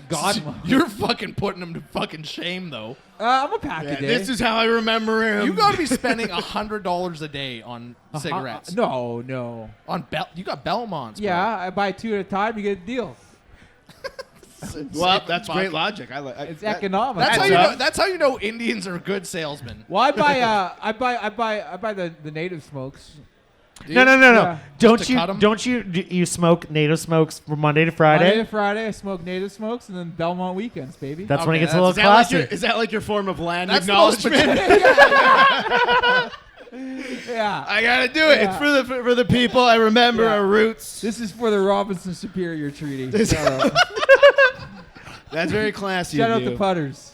You're fucking putting him to fucking shame, though. I'm a pack Yeah, a day. this is how I remember him. You got to be spending $100 a day on cigarettes. No. On you got Belmonts. bro. Yeah, I buy 2 at a time. You get a deal. Well, that's great logic. It's economic. That's how Adds you up. know. That's how you know Indians are good salesmen. Well, I buy the native smokes. no. Yeah. Don't to cut 'em? you smoke native smokes from Monday to Friday? Monday to Friday, I smoke native smokes, and then Belmont weekends, baby. That's when it Okay, gets a little Is that, like classy. is that like your form of land That's the most acknowledgement? yeah. I gotta do it. Yeah. It's for the people. I remember Yeah. our roots. This is for the Robinson Superior Treaty. This- Shout out, That's very classy. Shout of out you. the putters.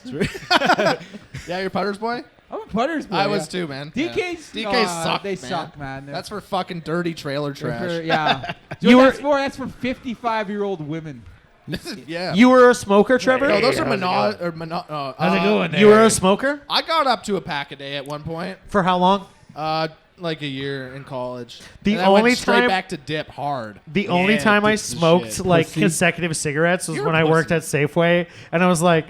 Yeah, you're Putters boy. I'm a putters boy. I was yeah. too, man. DKs, DKs aw, suck. They man. suck, man. They're- That's for fucking dirty trailer they're trash. for- yeah. You You were- that's for 55-year-old women. Yeah. You were a smoker, Trevor? no, those are How's it How's it going You were a smoker? I got up to a pack a day at one point. For how long? Like a year in college. The And I went only straight time- back to dip hard. The only Yeah, time I piece of smoked shit. like Pussy. consecutive cigarettes was You're when a I worked at Safeway, and I was like,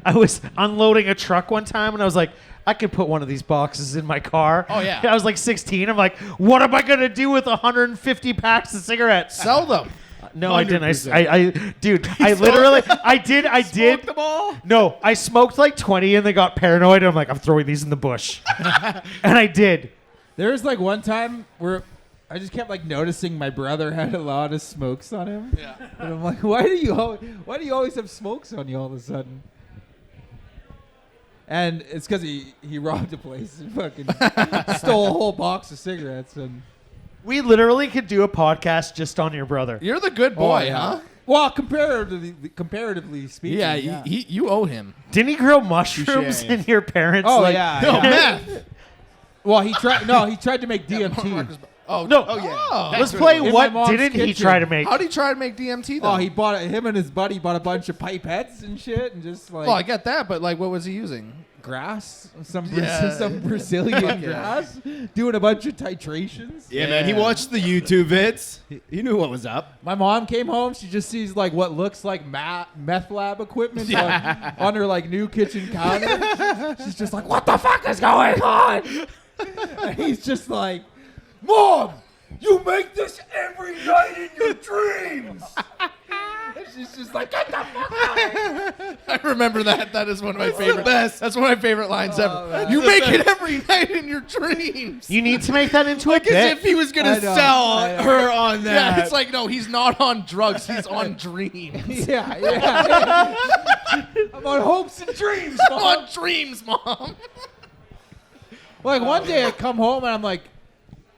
I was unloading a truck one time, and I was like, I could put one of these boxes in my car. Oh, yeah. I was like 16. I'm like, what am I gonna do with 150 packs of cigarettes? Sell them. No, I didn't. 100%. I dude, I literally, I did. Smoked them all? No, I smoked like 20, and they got paranoid. And I'm like, I'm throwing these in the bush, and I did. There was like one time where I just kept like noticing my brother had a lot of smokes on him. Yeah. And I'm like, why do you always have smokes on you all of a sudden? And it's because he robbed a place and fucking stole a whole box of cigarettes. And We literally could do a podcast just on your brother. You're the good boy, Oh, yeah. huh? Well, comparatively speaking, Yeah, you owe him. Didn't he grow mushrooms Touche. in your parents? Oh like, yeah. No, yeah. meth. Well, he tried. No, he tried to make DMT. Marcus- Oh No. Oh, yeah. Oh. That's Let's what play it was. In my what mom's didn't he kitchen. try to make? How'd he try to make DMT though? Oh, him and his buddy bought a bunch of pipettes and shit, and just like Well, I get that, but like, what was he using? grass, some Yeah. Brazilian grass, doing a bunch of titrations. Yeah, man. He Yeah. watched the YouTube vids. He knew what was up. My mom came home. She just sees like what looks like meth lab equipment on her like new kitchen counter. She's just like, "What the fuck is going on?" And he's just like, "Mom, you make this every night in your dreams." And She's just like, get the fuck out. I remember that. That is one of my favorite. best. That's one of my favorite lines ever. man. You make it every night in your dreams. You need to make that into Like a as bit. if he was gonna I know. sell I know. her on that. Yeah, it's like no, he's not on drugs. He's on dreams. Yeah. I'm on hopes and dreams, I'm Mom. on dreams, Mom. Like one day I come home and I'm like,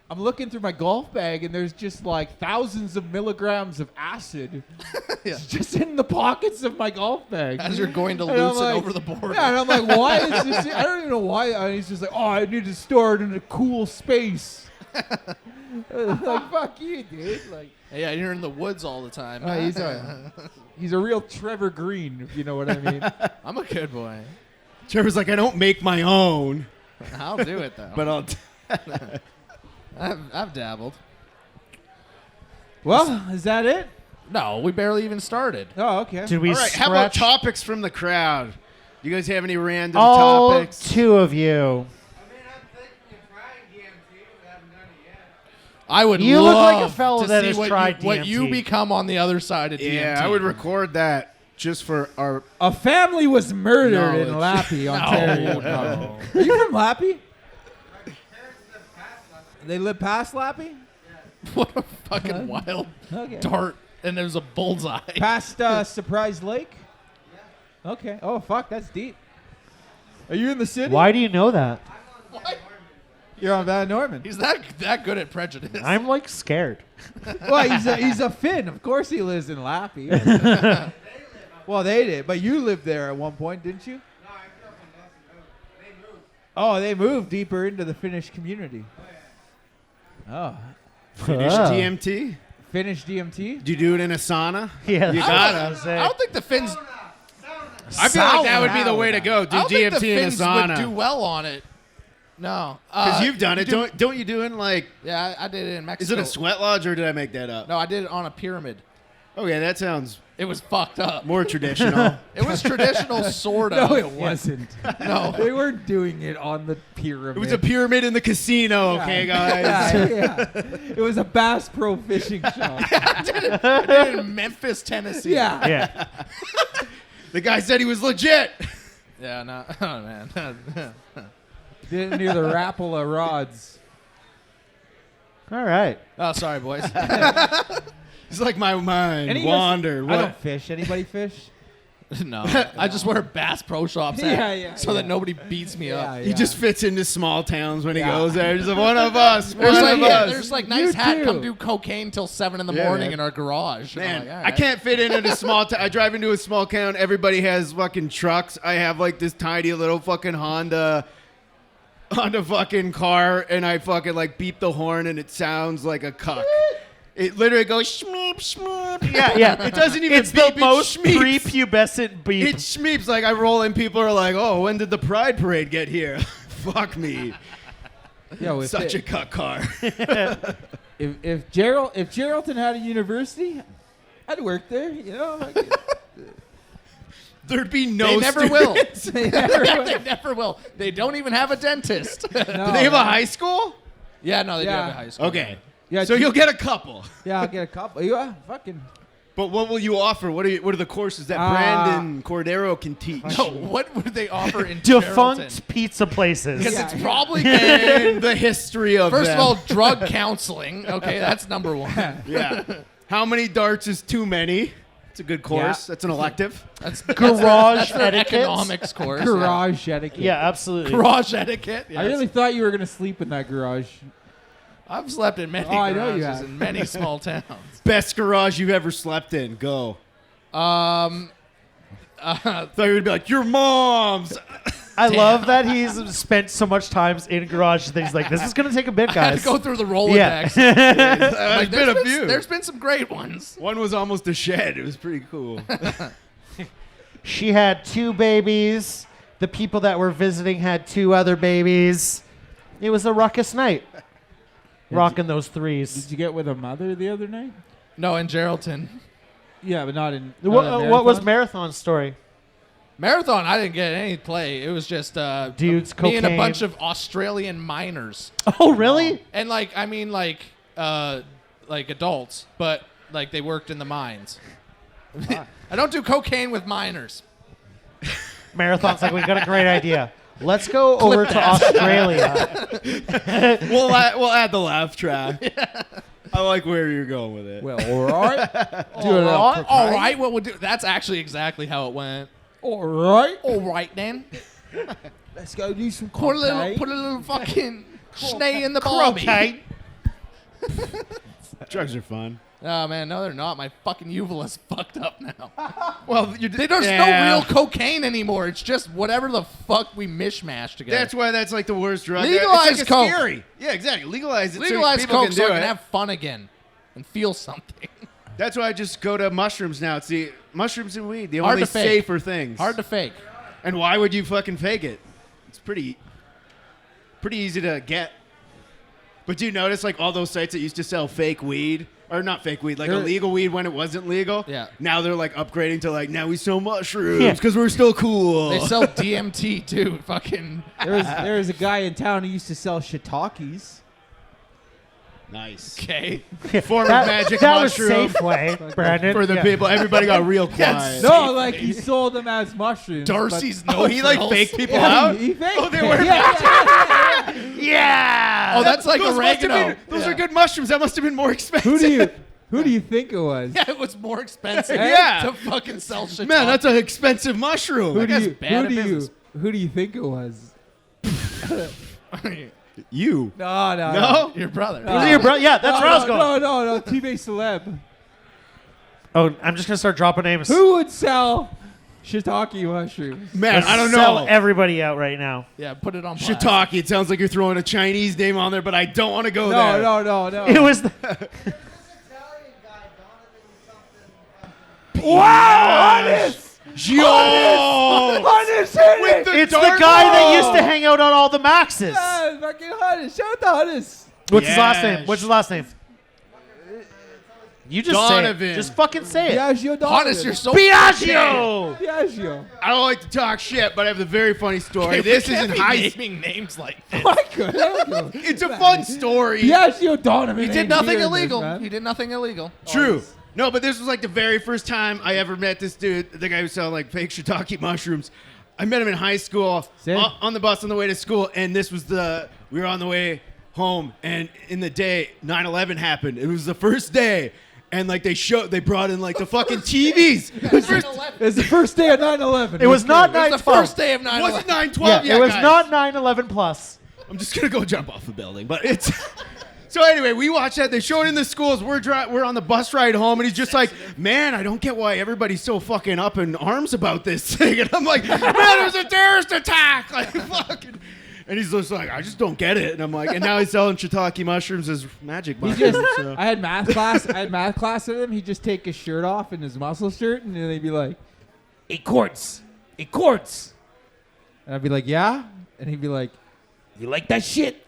I'm looking through my golf bag and there's just like thousands of milligrams of acid Yeah. just in the pockets of my golf bag. As you're going to And I'm loosen like- over the border. Yeah, and I'm like, why is this? I don't even know why. And he's just like, oh, I need to store it in a cool space. Like, fuck you, dude. Like, Yeah, you're in the woods all the time. he's a real Trevor Green, if you know what I mean. I'm a good boy. Trevor's like, I don't make my own, I'll do it though. but I'll. I've dabbled. Well, is that it? No, we barely even started. Oh, okay. Did we All right, how about scratch topics from the crowd? You guys have any random all topics? 2 of you? I mean, I'm thinking of trying DMT, but I haven't done it yet. I would You love look like a fellow to that see has what tried what you DMT. become on the other side of DMT. Yeah, I would record that just for our. A family was murdered in Knowledge. Lappy, Ontario. no. Are you from Lappy? My parents live past London. They live past Lappy? What a fucking wild Okay. dart, and there's a bullseye. Past Surprise Lake? Okay. Oh, fuck, that's deep. Are you in the city? Why do you know that? You're on Van Norman. He's that good at prejudice. I'm like scared. Well, he's a Finn. Of course he lives in Lappy. Well, they did. But you lived there at one point, didn't you? No, I grew up in Nelson. They moved. Oh, they moved deeper into the Finnish community. Oh. Finish Oh. DMT? Finnish DMT? Do you do it in a sauna? Yeah, You that's gotta. what I was I saying. don't think the Finns. I feel like that would be the way to Sauna. go. Do I don't think the DMT in a Finns would do sauna. well on it. No, Because you've done it. do- Don't you do it in like? Yeah, I did it in Is Mexico. it a sweat lodge or did I make that up? No, I did it on a pyramid. Okay, that sounds It was fucked up. more traditional. It was traditional, sort of. No, it wasn't. No. They weren't doing it on the pyramid. It was a pyramid in the casino, okay, guys? Yeah. It was a Bass Pro fishing shop. I did it in Memphis, Tennessee. Yeah. Yeah. The guy said he was legit. Yeah, no. Oh, man. Did it near the Rapala rods. All right. Oh, sorry, boys. It's like my mind Any of us- wandered. I What? don't fish. Anybody fish? No. I just wear Bass Pro Shops so that nobody beats me up. He just fits into small towns when he Yeah. goes there. He's like, one of us. One There's of like, us. there's like You nice hat, too. come do cocaine till 7 in the Yeah, morning man. in our garage. And I'm Man, like, all I right. can't fit into a small town. I drive into a small town. Everybody has fucking trucks. I have like this tiny little fucking Honda fucking car, and I fucking like beep the horn, and it sounds like a cuck. It literally goes shmeep shmeep. Yeah, yeah. It doesn't even It's beep. the most it shmeeps. prepubescent beep. It shmeeps. Like I roll in, people are like, "Oh, when did the Pride Parade get here?" Fuck me. Yeah, with Such a it. cuck car. If Geraldton had a university, I'd work there. You know. Like, There'd be no. They never will. students. they never would. They never will. They don't even have a dentist. No, Do they have a high school? Yeah, no, they do Yeah. have a high school. Okay. Yeah, So you'll get a couple. Yeah, I'll get a couple. Yeah, fucking. But what will you offer? What are the courses that Brandon Cordero can teach? No, what would they offer in Defunct Geraldton? pizza places. Because Yeah. it's probably And the history of first them. of all drug counseling. Okay, that's number one. Yeah. How many darts is too many? It's a good course. Yeah. That's an elective. That's Garage that's their etiquette. economics course. Garage etiquette. Yeah, absolutely. Garage etiquette. I yes. really thought you were gonna sleep in that garage. I've slept in many Oh, I know you garages have. in many small towns. Best garage you've ever slept in. Go. Um, Thought you would be like, your mom's. I love that he's spent so much time in garage that he's like, this is going to take a bit, I had guys. to go through the Yeah. Rolodex. There's Like, been a few. There's been some great ones. One was almost a shed. It was pretty cool. She had 2 babies. The people that were visiting had 2 other babies. It was a ruckus night. Rocking those Did threes. you get with a mother the other night? No, in Geraldton. Yeah, but not in. What was Marathon's story? Marathon, I didn't get any play. It was just Dudes, me and a cocaine. bunch of Australian miners. Oh, really? And like adults, but like they worked in the mines. I don't do cocaine with minors. Marathon's like, we got a great idea. Let's go over to Australia. We'll add the laugh track. I like where you're going with it. Well, all right. All right, what we'll do. That's actually exactly how it went. All right. All right then. Let's go do some Put a little fucking snake in the barbie. Croquet. Drugs are fun. Oh man, no, they're not. My fucking uvula's fucked up now. Well, There's no real cocaine anymore. It's just whatever the fuck we mishmash together. That's why that's like the worst drug. Legalize it's like coke. Scary. Yeah, exactly. Legalize it. Legalize so people coke can so do I can it. have fun again and feel something. That's why I just go to mushrooms now. It's the mushrooms and weed, the Hard only to fake. safer things. Hard to fake. And why would you fucking fake it? It's pretty easy to get. But do you notice like all those sites that used to sell fake weed? Or not fake weed, like illegal weed when it wasn't legal. Yeah. Now they're like upgrading to like, now we sell mushrooms Yeah. because we're still cool. They sell DMT too. Fucking. There was a guy in town who used to sell shiitakes. Nice. Okay. Form of magic that was mushroom Safeway, Brandon. for the Yeah. people. Everybody got real quiet. No, like he sold them as mushrooms. Darcy's Oh, he like faked but- people Yeah, out? he faked Oh, they it. were- Yeah. Yeah. Oh, that's like Those must have oregano. been- those are good mushrooms. That must have been more expensive. Who do you think it was? Yeah, it was more expensive. Yeah. To fucking sell shit. Man, that's an expensive mushroom. Who guy's do you bad who at do you business. who do you think it was? You. No. Your brother. Was it your brother? Yeah, that's where I was going. No. T-Bay celeb. Oh, I'm just gonna start dropping names. Who would sell shiitake mushrooms? Man, Let's I don't sell know. everybody out right now. Yeah, put it on blast. Shiitake. It sounds like you're throwing a Chinese name on there, but I don't want to go there. No. It was. The, Italian guy, Donovan something. wow, honest. Yo! Honest, hit With it! the It's the dark guy that ball. used to hang out on all the Maxes. Yeah, fucking Honest. Shout out to Honest. What's his last Yes. name? What's his last name? You just Donovan. say it. Just fucking say it. Biagio Donovan. Honest, you're so Biagio. Biagio. I don't like to talk shit, but I have a very funny story. This is in high school. naming names like this. Michael. It's a fun story. Biagio Donovan. He did ain't nothing hearing this, illegal. man. He did nothing illegal. True. No, but this was like the very first time I ever met this dude, the guy who selling like fake shiitake mushrooms. I met him in high school Same. on the bus on the way to school, and this was we were on the way home, and in the day 9/11 happened. It was the first day, and like they brought in like the fucking TVs. It was first, It's the first day of 9/11. It was not It was the 9/12. first day of 9/11. was it 9/12? Yeah, Yeah, it was guys. not 9/11 plus. I'm just gonna go jump off the building, but it's. So anyway, we watched that. They showed it in the schools. We're on the bus ride home, and he's just like, "Man, I don't get why everybody's so fucking up in arms about this thing." And I'm like, "Man, there's a terrorist attack!" Like fucking. And he's just like, "I just don't get it." And I'm like, and now he's selling shiitake mushrooms as magic He mushrooms. just, so. I had math class. with him. He'd just take his shirt off and his muscle shirt, and then he'd be like, 8 quarts. 8 quarts. And I'd be like, yeah? And he'd be like, you like that shit?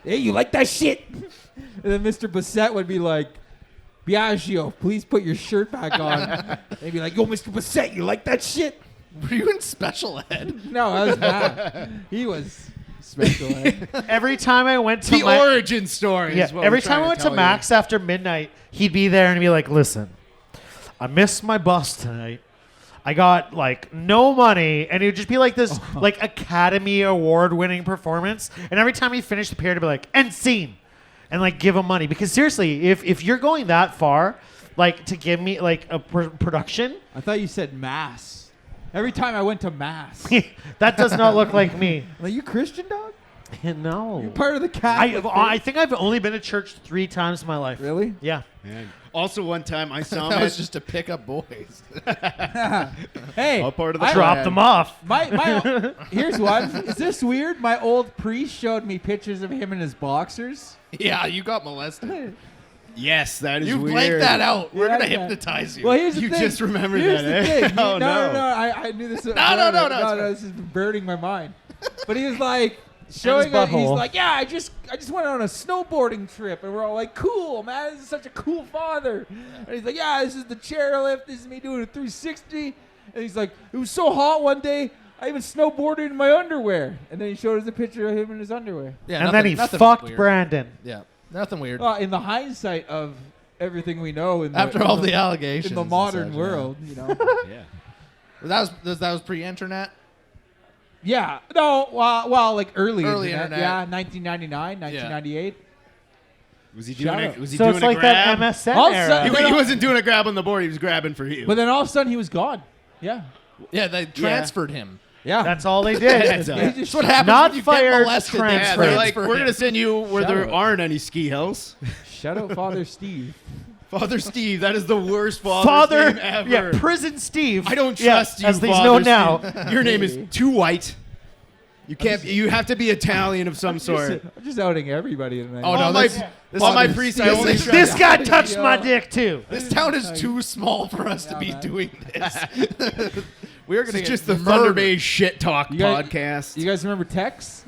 Hey, you like that shit? And then Mr. Bassett would be like, Biagio, please put your shirt back on. And he'd be like, yo, Mr. Bassett, you like that shit? Were you in special ed? No, I was not. He was special ed. Every time I went to The my, origin story. yeah, is what every we're time I trying went to tell you. Max after midnight, he'd be there and be like, "Listen, I missed my bus tonight. I got like no money," and it would just be like this like Academy Award winning performance. And every time he finished the period, he'd be like, "End scene," and like give him money, because seriously, if you're going that far, like to give me like a production, I thought you said mass. Every time I went to mass. that does not look like me. Like, you Christian, dog? No, You're part of the Catholic I think I've only been to church 3 times in my life. Really? Yeah. Man. Also, one time I saw him. That was at- just to pick up boys. Hey, All part of the I- plan. Drop them off. My here's one. Is this weird? My old priest showed me pictures of him in his boxers. Yeah, you got molested. Yes, that is You weird. blanked that out. We're Yeah, gonna yeah. hypnotize you. Well, here's the You thing. just remembered Here's that, the eh? thing. Oh, no. no. I knew this. No, it's no. fine. This is burning my mind. But he was like showing. He's butthole. like, yeah, I just went on a snowboarding trip, and we're all like, cool, man. This is such a cool father. And he's like, yeah, this is the chairlift. This is me doing a 360. And he's like, it was so hot one day. I even snowboarded in my underwear. And then he showed us a picture of him in his underwear. Yeah, And then he nothing fucked weird. Brandon. Yeah, nothing weird. In the hindsight of everything we know in the, After all the allegations in the and modern such, world, you know. Yeah. That was pre-internet. Yeah. No. Well, like early Internet. Yeah. 1999, 1998. Was he Shout doing out. it? Was he So doing it's a like grab? that MSN Also- era. He wasn't doing a grab on the board. He was grabbing for you. But then all of a sudden he was gone. Yeah. Yeah, they transferred him. Yeah. That's all they did. That's He all. just That's what happens Not when you fired, get molested. They Yeah, transferred. they're like, transfer we're him. gonna send you where Shout there out. aren't any ski hills. Shout out Father Steve. Father Steve, that is the worst Father, name ever. yeah, Prison Steve. I don't Yeah, trust you, as he's Father known Steve. now. Your name is too white. You can't. You have to be Italian of some sort. I'm just outing everybody tonight. Oh, no, all my, this- all my this- priests, I only trust. This guy touched my dick too. This town is too small for us to be man. doing this. We're gonna It's get just the murdered. Thunder Bay shit talk You guys- podcast. You guys remember Tex?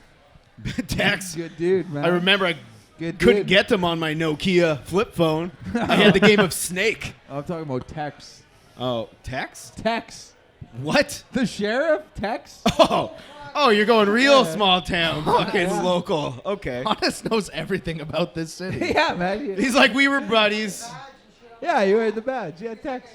Tex. Good dude, man. I remember I Good couldn't dude. get them on my Nokia flip phone. I had the game of Snake. I'm talking about Tex. Oh, Tex? Tex. What? The sheriff? Tex? Oh, you're going real Yeah. small town, fucking local. Okay. Honest knows everything about this city. Yeah, man. He's like, we were buddies. Yeah, you wear the badge. Yeah, Tex.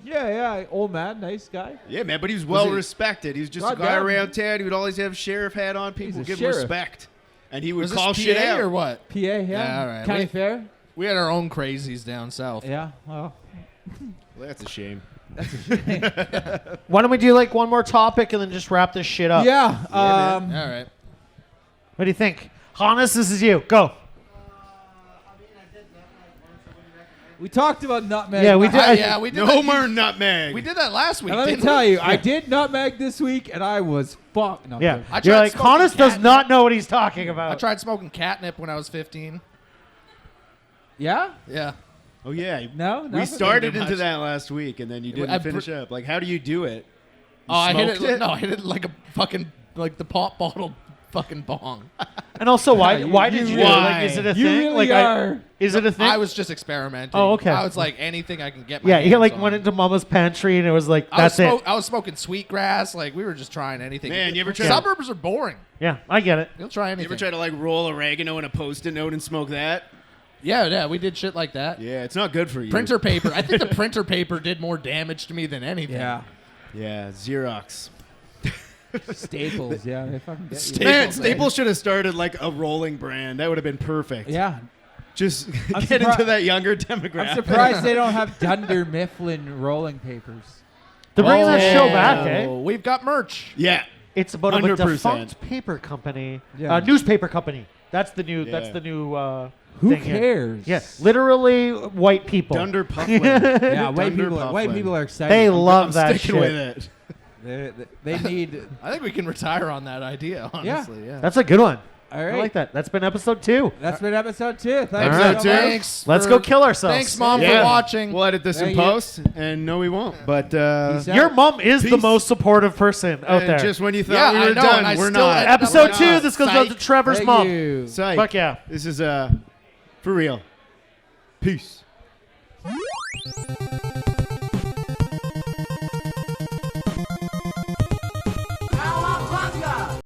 Yeah. Old man, nice guy. Yeah, man, but he was well he- respected. He was just a God guy damn. around town. He would always have sheriff hat on. People He's a would give him sheriff. respect. And he would Was this call PA shit out. or what? PA, yeah. Yeah, all right. County We- Fair? We had our own crazies down south. Yeah, well. Well, that's a shame. Why don't we do like one more topic and then just wrap this shit up? Yeah, All right. What do you think? Hannes, this is you. Go. we talked about nutmeg. Yeah, we did. Yeah, we did. No that. more nutmeg. We did that last week. And let me didn't tell we? you, I did nutmeg this week, and I was fucked. No, I'm Yeah. joking. I You're tried like, smoking Hannes does catnip. not know what he's talking I about. tried smoking catnip when I was 15. Yeah? Yeah. Oh, yeah. No? We Nothing? started Pretty into much. that last week, and then you didn't I finish up. Like, how do you do it? Oh, I hit smoked it. No, I hit it like a fucking like the pop bottle fucking bong. And also, why? Yeah, why you did you? really- Like, is it a You thing? really like, are. is it a thing? I was just experimenting. Oh, okay. I was like anything I can get. My Yeah, he hands like on. went into Mama's pantry and it was like, that's it. I was smoking sweetgrass. Like we were just trying anything. Man, you ever tried- Suburbs are boring. Yeah, I get it. You'll try You anything. ever try to, like, roll oregano in a Post-it note and smoke that? Yeah, we did shit like that. Yeah, it's not good for you. Printer paper. I think the printer paper did more damage to me than anything. Yeah. Yeah, Xerox. Staples, yeah. They fucking get you. Man, Staples, Staples should have started, like, a rolling brand. That would have been perfect. Yeah. Just I'm get into surpri- that younger I'm demographic. surprised they don't have Dunder Mifflin rolling papers. To bring that show yeah. back, eh? Oh, we've got merch. Yeah. It's about a 100%. defunct paper company, Yeah. Newspaper company. That's the new. Yeah. That's the new. Who thing here. cares? Yeah, literally white people. Dunder Pufflin. Yeah, white Dunder people Pufflin. are excited. They I'm love that sticking shit. with it. They need. I think we can retire on that idea. Honestly, yeah. That's a good one. All right. I like that. That's been episode 2. That's been episode 2. Thanks All right. so much. Thanks. Let's for- go kill ourselves. Thanks, Mom, Yeah. for watching. We'll edit this in Thank you. post, and no, we won't. But Peace out. Your mom is the Peace. most supportive person out and there. just when you thought Yeah, we I were know, done, and I we're still not. ended up Episode with 2. us. This goes out to Psych. Trevor's Thank mom. you. Psych. Fuck yeah. This is for real. Peace.